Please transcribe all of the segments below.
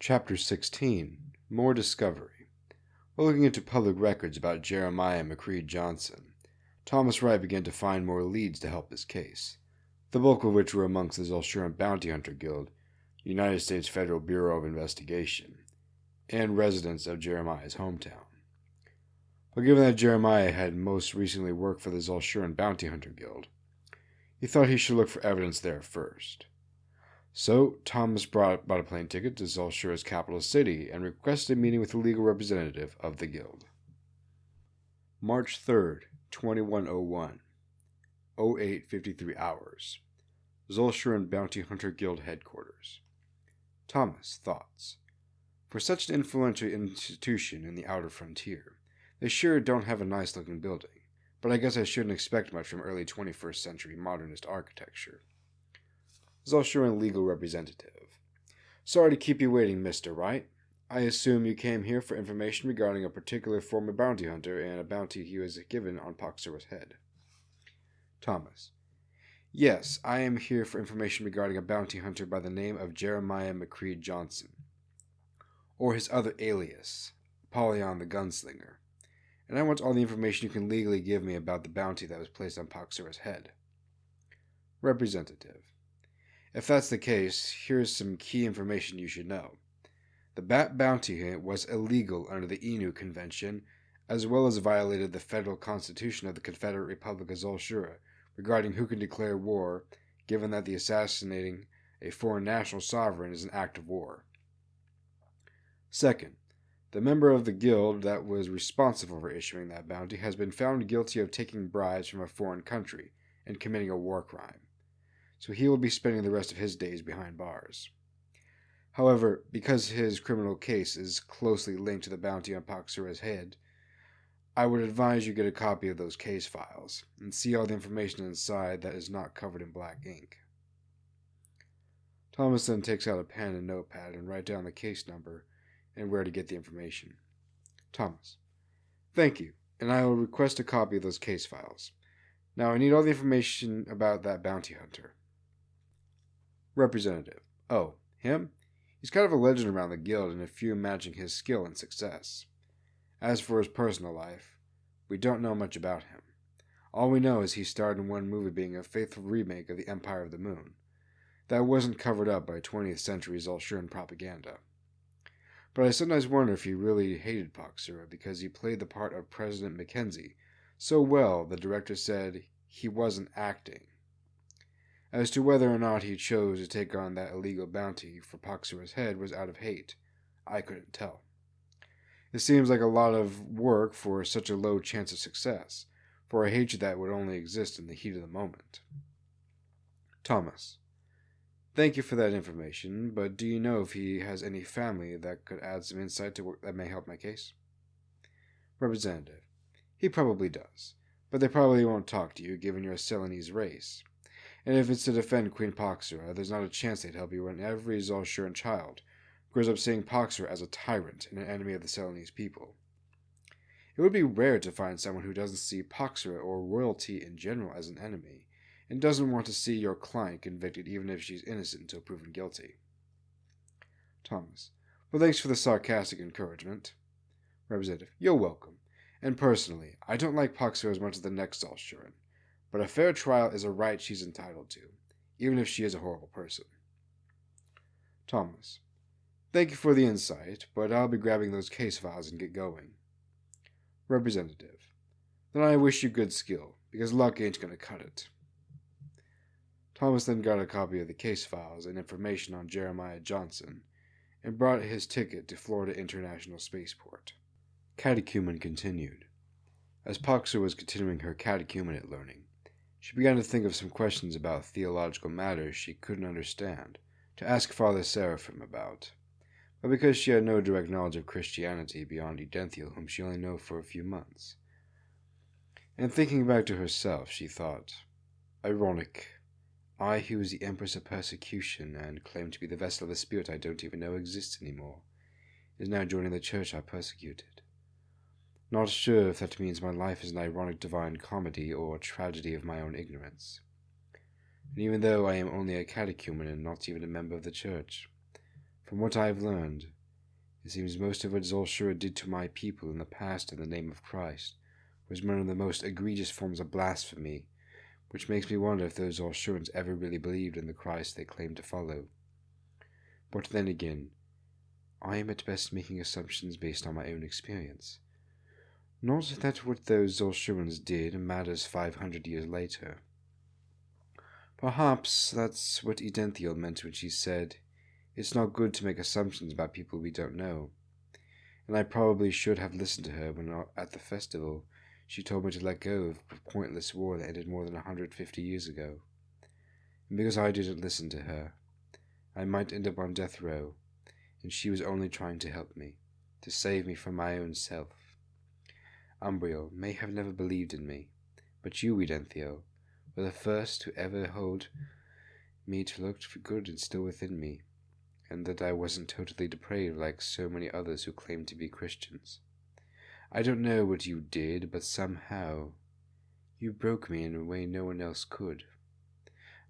Chapter 16. More Discovery. While looking into public records about Jeremiah McCreed Johnson, Thomas Wright began to find more leads to help his case, the bulk of which were amongst the Zulshuran Bounty Hunter Guild, United States Federal Bureau of Investigation, and residents of Jeremiah's hometown. But given that Jeremiah had most recently worked for the Zulshuran Bounty Hunter Guild, he thought he should look for evidence there first. So, Thomas bought a plane ticket to Zulshura's capital city and requested a meeting with the legal representative of the guild. March 3rd, 2101, 08:53 hours. Zulshuran Bounty Hunter Guild headquarters. Thomas, thoughts. For such an influential institution in the outer frontier, they sure don't have a nice-looking building, but I guess I shouldn't expect much from early 21st century modernist architecture. Zulshuran legal representative. Sorry to keep you waiting, Mr. Wright. I assume you came here for information regarding a particular former bounty hunter and a bounty he was given on Paxsura's head. Thomas. Yes, I am here for information regarding a bounty hunter by the name of Jeremiah McCreed Johnson, or his other alias, Apollyon the Gunslinger, and I want all the information you can legally give me about the bounty that was placed on Paxsura's head. Representative. If that's the case, here's some key information you should know. The bat bounty was illegal under the Inu Convention, as well as violated the federal constitution of the Confederate Republic of Zulshura regarding who can declare war, given that the assassinating a foreign national sovereign is an act of war. Second, the member of the guild that was responsible for issuing that bounty has been found guilty of taking bribes from a foreign country and committing a war crime, so he will be spending the rest of his days behind bars. However, because his criminal case is closely linked to the bounty on Paxsura's head, I would advise you get a copy of those case files and see all the information inside that is not covered in black ink. Thomas then takes out a pen and notepad and writes down the case number and where to get the information. Thomas. Thank you, and I will request a copy of those case files. Now I need all the information about that bounty hunter. Representative. Oh, him? He's kind of a legend around the guild and a few matching his skill and success. As for his personal life, we don't know much about him. All we know is he starred in one movie being a faithful remake of The Empire of the Moon. That wasn't covered up by 20th century Zulshuran propaganda. But I sometimes wonder if he really hated Paxsura because he played the part of President Mackenzie so well the director said he wasn't acting. As to whether or not he chose to take on that illegal bounty for Paxsura's head was out of hate, I couldn't tell. It seems like a lot of work for such a low chance of success, for a hatred that would only exist in the heat of the moment. Thomas. Thank you for that information, but do you know if he has any family that could add some insight to work that may help my case? Representative. He probably does, but they probably won't talk to you given your Celanese race. And if it's to defend Queen Paxsura, there's not a chance they'd help you when every Zulshuran child grows up seeing Paxsura as a tyrant and an enemy of the Celanese people. It would be rare to find someone who doesn't see Paxsura or royalty in general as an enemy, and doesn't want to see your client convicted even if she's innocent until proven guilty. Thomas. Well, thanks for the sarcastic encouragement. Representative. You're welcome. And personally, I don't like Paxsura as much as the next Zulshuran, but a fair trial is a right she's entitled to, even if she is a horrible person. Thomas. Thank you for the insight, but I'll be grabbing those case files and get going. Representative. Then I wish you good skill, because luck ain't gonna cut it. Thomas then got a copy of the case files and information on Jeremiah Johnson, and brought his ticket to Florida International Spaceport. Catechumen continued. As Paxsura was continuing her catechumenate learning, she began to think of some questions about theological matters she couldn't understand, to ask Father Seraphim about. But because she had no direct knowledge of Christianity beyond Edenthiel, whom she only knew for a few months. And thinking back to herself, she thought, ironic, I who was the Empress of Persecution and claimed to be the vessel of a spirit I don't even know exists anymore, is now joining the church I persecuted. Not sure if that means my life is an ironic divine comedy or a tragedy of my own ignorance. And even though I am only a catechumen and not even a member of the church, From what I have learned, it seems most of what Zulshura did to my people in the past in the name of Christ was one of the most egregious forms of blasphemy, which makes me wonder if those Zulshurans ever really believed in the Christ they claimed to follow. But then again, I am at best making assumptions based on my own experience. Not that what those Zulshurans did matters 500 years later. Perhaps that's what Edenthiel meant when she said, "It's not good to make assumptions about people we don't know." And I probably should have listened to her when at the festival she told me to let go of a pointless war that ended more than 150 years ago. And because I didn't listen to her, I might end up on death row, and she was only trying to help me, to save me from my own self. Umbriel may have never believed in me, but you, Edenthiel, were the first to ever hold me to look for good and still within me, and that I wasn't totally depraved like so many others who claim to be Christians. I don't know what you did, but somehow you broke me in a way no one else could.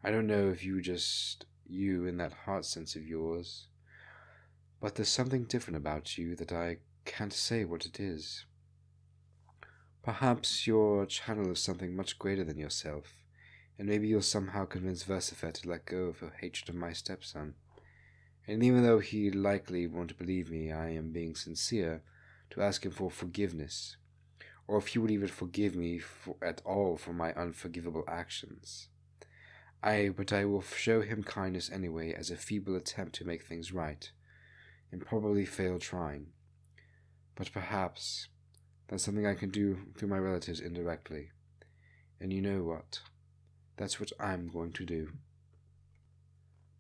I don't know if you in that heart sense of yours, but there's something different about you that I can't say what it is. Perhaps you're a channel of something much greater than yourself, and maybe you'll somehow convince Versopheth to let go of her hatred of my stepson. And even though he likely won't believe me, I am being sincere to ask him for forgiveness, or if he would even forgive me at all for my unforgivable actions. But I will show him kindness anyway as a feeble attempt to make things right, and probably fail trying. But perhaps that's something I can do through my relatives indirectly. And you know what? That's what I'm going to do.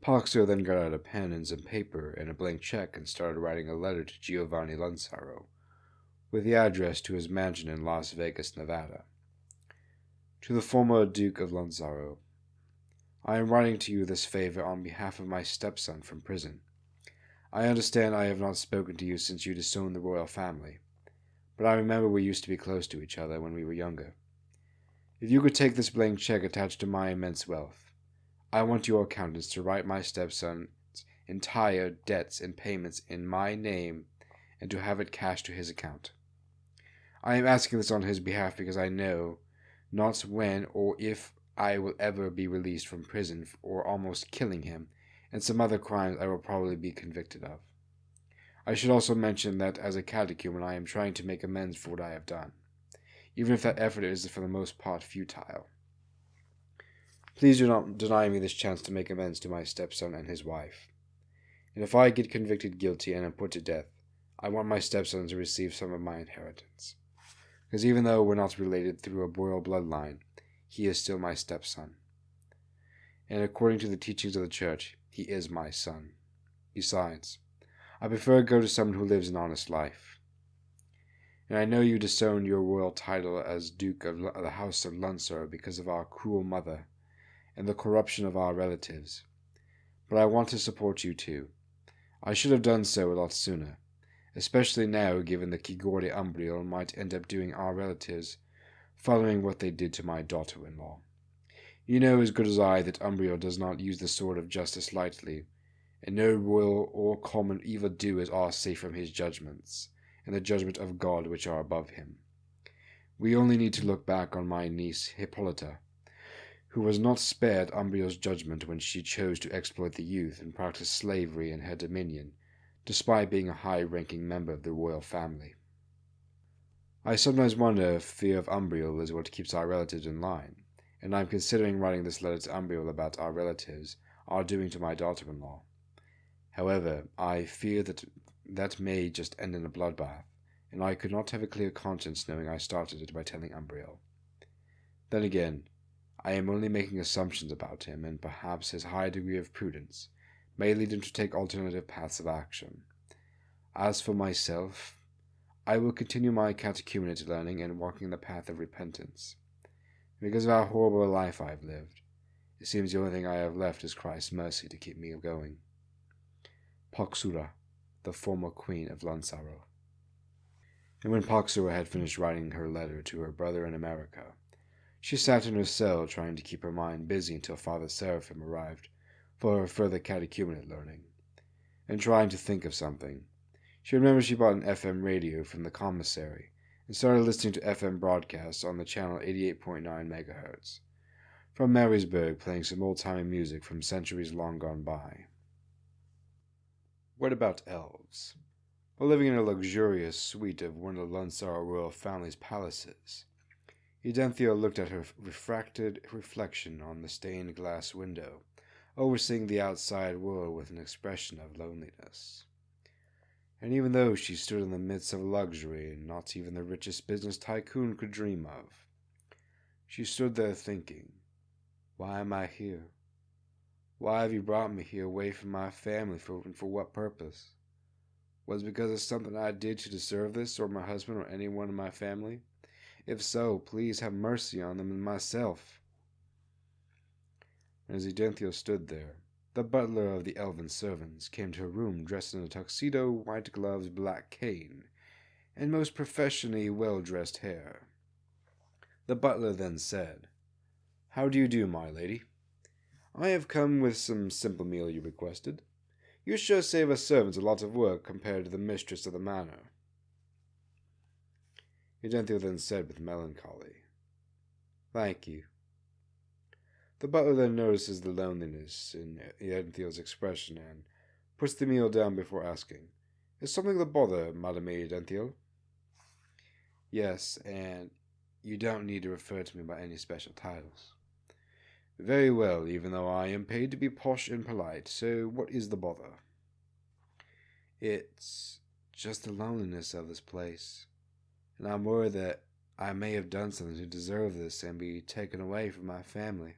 Paxsura then got out a pen and some paper and a blank check and started writing a letter to Giovanni Lansaro, with the address to his mansion in Las Vegas, Nevada. To the former Duke of Lansaro, I am writing to you this favor on behalf of my stepson from prison. I understand I have not spoken to you since you disowned the royal family, but I remember we used to be close to each other when we were younger. If you could take this blank check attached to my immense wealth, I want your accountants to write my stepson's entire debts and payments in my name and to have it cashed to his account. I am asking this on his behalf because I know not when or if I will ever be released from prison or almost killing him, and some other crimes I will probably be convicted of. I should also mention that as a catechumen I am trying to make amends for what I have done, even if that effort is for the most part futile. Please do not deny me this chance to make amends to my stepson and his wife. And if I get convicted guilty and am put to death, I want my stepson to receive some of my inheritance. Because even though we're not related through a royal bloodline, he is still my stepson. And according to the teachings of the Church, he is my son. Besides, I prefer to go to someone who lives an honest life. And I know you disowned your royal title as Duke of the House of Lunsor because of our cruel mother and the corruption of our relatives. But I want to support you too. I should have done so a lot sooner, especially now given that Kigorde Umbriel might end up doing our relatives following what they did to my daughter-in-law. You know as good as I that Umbriel does not use the sword of justice lightly, and no royal or common evildoers are safe from his judgments, and the judgment of God which are above him. We only need to look back on my niece Hippolyta, who was not spared Umbriel's judgment when she chose to exploit the youth and practice slavery in her dominion, despite being a high-ranking member of the royal family. I sometimes wonder if fear of Umbriel is what keeps our relatives in line, and I am considering writing this letter to Umbriel about our relatives are doing to my daughter-in-law. However, I fear that may just end in a bloodbath, and I could not have a clear conscience knowing I started it by telling Umbriel. Then again, I am only making assumptions about him, and perhaps his high degree of prudence may lead him to take alternative paths of action. As for myself, I will continue my catechumenate learning and walking the path of repentance. Because of how horrible a life I have lived, it seems the only thing I have left is Christ's mercy to keep me going. Paxsura, the former queen of Lansaro. And when Paxsura had finished writing her letter to her brother in America, she sat in her cell trying to keep her mind busy until Father Seraphim arrived for her further catechumenate learning. and trying to think of something. She remembered she bought an FM radio from the commissary and started listening to FM broadcasts on the channel 88.9 MHz from Marysburg, playing some old-timey music from centuries long gone by. What about elves? While living in a luxurious suite of one of the Lunsar royal family's palaces, Edenthiel looked at her refracted reflection on the stained glass window, overseeing the outside world with an expression of loneliness. And even though she stood in the midst of luxury not even the richest business tycoon could dream of, she stood there thinking, why am I here? Why have you brought me here away from my family, and for what purpose? Was it because of something I did to deserve this, or my husband, or anyone in my family? If so, please have mercy on them and myself. And as Edenthiel stood there, the butler of the elven servants came to her room dressed in a tuxedo, white gloves, black cane, and most professionally well-dressed hair. The butler then said, "How do you do, my lady? I have come with some simple meal you requested. You sure save us servants a lot of work compared to the mistress of the manor." Edenthiel then said with melancholy, "Thank you." The butler then notices the loneliness in Edenthiel's expression and puts the meal down before asking, "Is something the bother, Madame Edenthiel?" "Yes, and you don't need to refer to me by any special titles." "Very well, even though I am paid to be posh and polite, so what is the bother?" "It's just the loneliness of this place, and I'm worried that I may have done something to deserve this and be taken away from my family."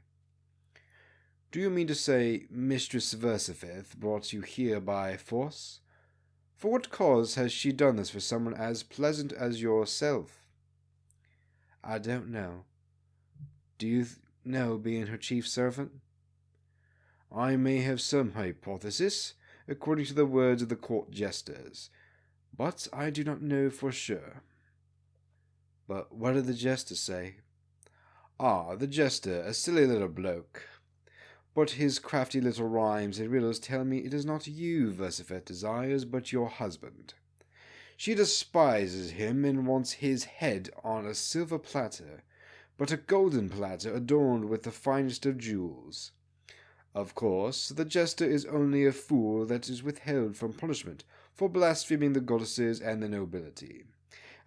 "Do you mean to say Mistress Versopheth brought you here by force? For what cause has she done this for someone as pleasant as yourself?" "I don't know. Do you know, being her chief servant?" "I may have some hypothesis, according to the words of the court jesters, but I do not know for sure." "But what did the jester say?" "Ah, the jester, a silly little bloke. But his crafty little rhymes and riddles tell me it is not you Versopheth desires, but your husband. She despises him and wants his head on a silver platter, but a golden platter adorned with the finest of jewels. Of course, the jester is only a fool that is withheld from punishment for blaspheming the goddesses and the nobility.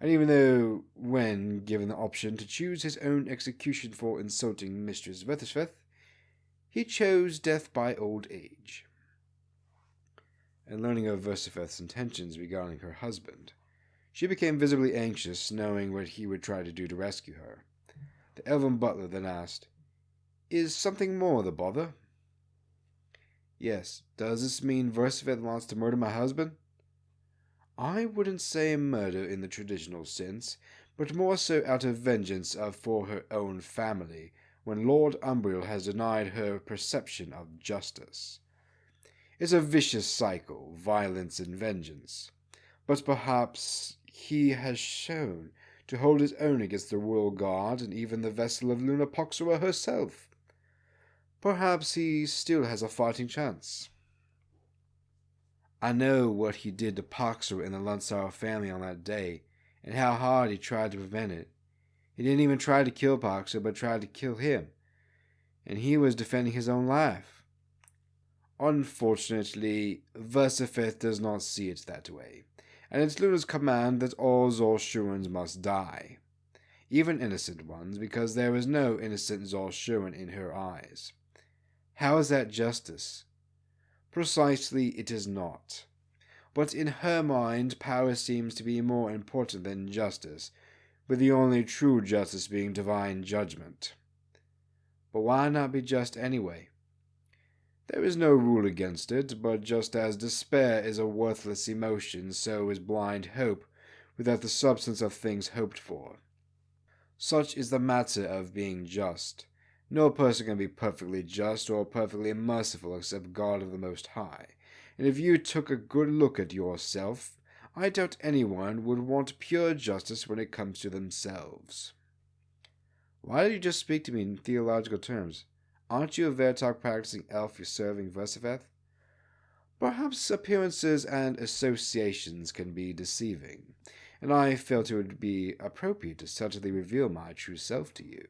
And even though, when given the option to choose his own execution for insulting Mistress Versopheth, he chose death by old age." And learning of Versopheth's intentions regarding her husband, she became visibly anxious, knowing what he would try to do to rescue her. The elven butler then asked, "Is something more the bother?" "Yes, does this mean Versopheth wants to murder my husband?" "I wouldn't say murder in the traditional sense, but more so out of vengeance for her own family, when Lord Umbriel has denied her perception of justice. It's a vicious cycle, violence and vengeance. But perhaps he has shown to hold his own against the royal guard and even the vessel of Luna Paxsura herself. Perhaps he still has a fighting chance. I know what he did to Paxsura and the Lunsar family on that day, and how hard he tried to prevent it. He didn't even try to kill Paxsura, but tried to kill him, and he was defending his own life. Unfortunately, Versopheth does not see it that way, and it's Luna's command that all Zorshurans must die, even innocent ones, because there is no innocent Zorshuran in her eyes. How is that justice? Precisely, it is not. But in her mind, power seems to be more important than justice, with the only true justice being divine judgment. But why not be just anyway? There is no rule against it, but just as despair is a worthless emotion, so is blind hope without the substance of things hoped for. Such is the matter of being just. No person can be perfectly just or perfectly merciful except God of the Most High, and if you took a good look at yourself, I doubt anyone would want pure justice when it comes to themselves. Why did you just speak to me in theological terms? Aren't you a Vertok practicing elf serving Versopheth? Perhaps appearances and associations can be deceiving, and I felt it would be appropriate to subtly reveal my true self to you.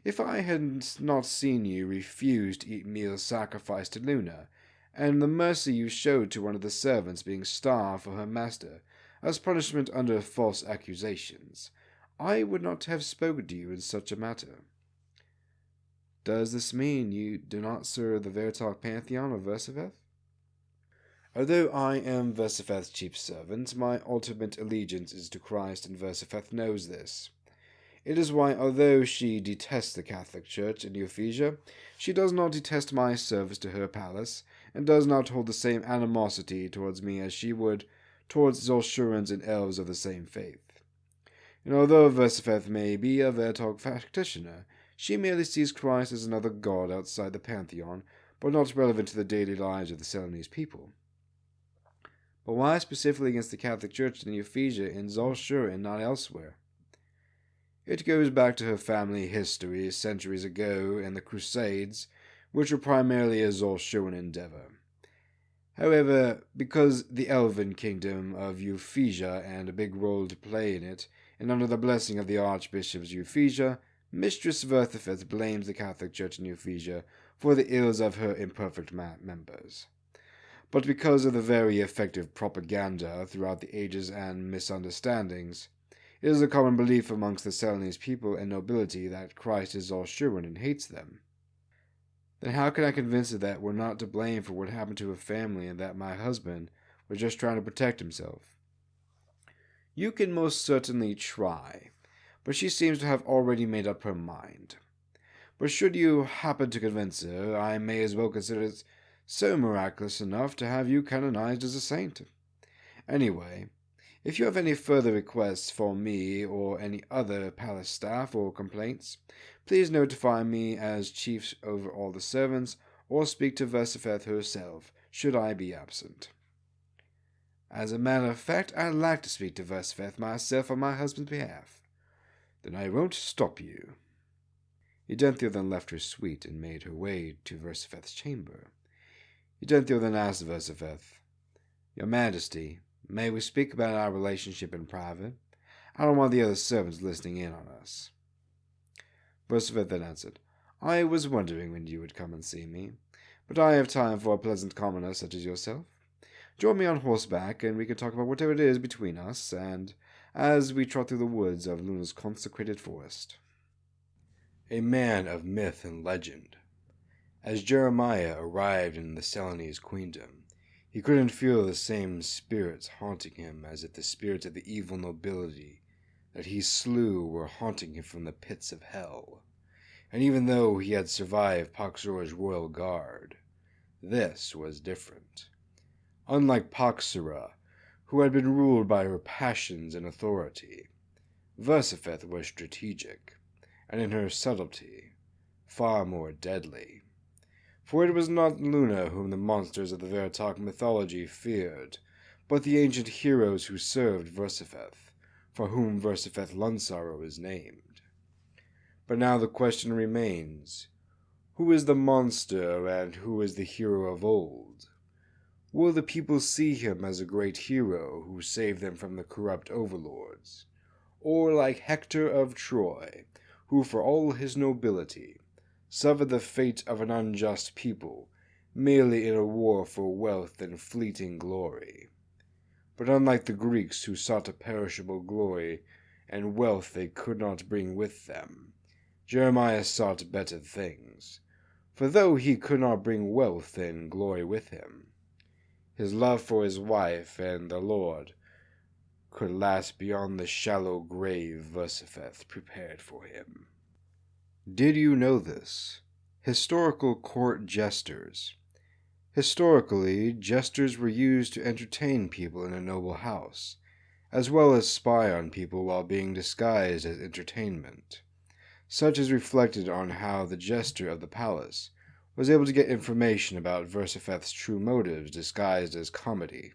If I had not seen you refuse to eat meals sacrificed to Luna, and the mercy you showed to one of the servants being starved for her master as punishment under false accusations, I would not have spoken to you in such a matter. Does this mean you do not serve the Veritalk Pantheon of Versopheth? Although I am Versopheth's chief servant, my ultimate allegiance is to Christ, and Versopheth knows this. It is why, although she detests the Catholic Church in Euphrasia, she does not detest my service to her palace, and does not hold the same animosity towards me as she would towards Zolshurans and elves of the same faith. And although Versopheth may be a Veritalk practitioner, she merely sees Christ as another god outside the pantheon, but not relevant to the daily lives of the Ceylonese people. But why specifically against the Catholic Church in Euphrasia and Zolshur and not elsewhere? It goes back to her family history centuries ago and the Crusades, which were primarily a Zolshuran endeavor. However, because the Elven Kingdom of Euphrasia and a big role to play in it, and under the blessing of the Archbishops of Euphrasia, Mistress Versopheth blames the Catholic Church in Euphrasia for the ills of her imperfect members. But because of the very effective propaganda throughout the ages and misunderstandings, it is a common belief amongst the Ceylonese people and nobility that Christ is Zolshuran and hates them. Then how can I convince her that we're not to blame for what happened to her family and that my husband was just trying to protect himself? You can most certainly try, but she seems to have already made up her mind. But should you happen to convince her, I may as well consider it so miraculous enough to have you canonized as a saint. Anyway, if you have any further requests for me or any other palace staff or complaints, please notify me as chief over all the servants, or speak to Versopheth herself, should I be absent. As a matter of fact, I'd like to speak to Versopheth myself on my husband's behalf. Then I won't stop you. Edenthiel then left her suite and made her way to Versopheth's chamber. Edenthiel then asked Versopheth, Your Majesty, may we speak about our relationship in private? I don't want the other servants listening in on us. Versopheth then answered, I was wondering when you would come and see me, but I have time for a pleasant commoner such as yourself. Join me on horseback, and we can talk about whatever it is between us, and as we trot through the woods of Luna's consecrated forest. A man of myth and legend. As Jeremiah arrived in the Ceylonese queendom, he couldn't feel the same spirits haunting him as if the spirits of the evil nobility that he slew were haunting him from the pits of hell. And even though he had survived Paxsura's royal guard, this was different. Unlike Paxsura, who had been ruled by her passions and authority, Versopheth was strategic, and in her subtlety, far more deadly. For it was not Luna whom the monsters of the Veritalk mythology feared, but the ancient heroes who served Versopheth, for whom Versopheth Lunsarrow is named. But now the question remains, who is the monster and who is the hero of old? Will the people see him as a great hero who saved them from the corrupt overlords, or like Hector of Troy, who for all his nobility suffered the fate of an unjust people, merely in a war for wealth and fleeting glory? But unlike the Greeks who sought a perishable glory and wealth they could not bring with them, Jeremiah sought better things. For though he could not bring wealth and glory with him, his love for his wife and the Lord could last beyond the shallow grave Versopheth prepared for him. Did you know this? Historical court jesters. Historically, jesters were used to entertain people in a noble house, as well as spy on people while being disguised as entertainment. Such is reflected on how the jester of the palace was able to get information about Versopheth's true motives disguised as comedy.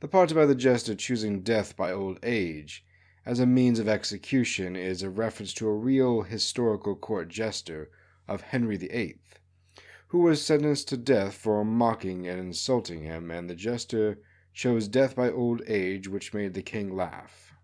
The part about the jester choosing death by old age as a means of execution is a reference to a real historical court jester of Henry VIII, who was sentenced to death for mocking and insulting him, and the jester chose death by old age, which made the king laugh.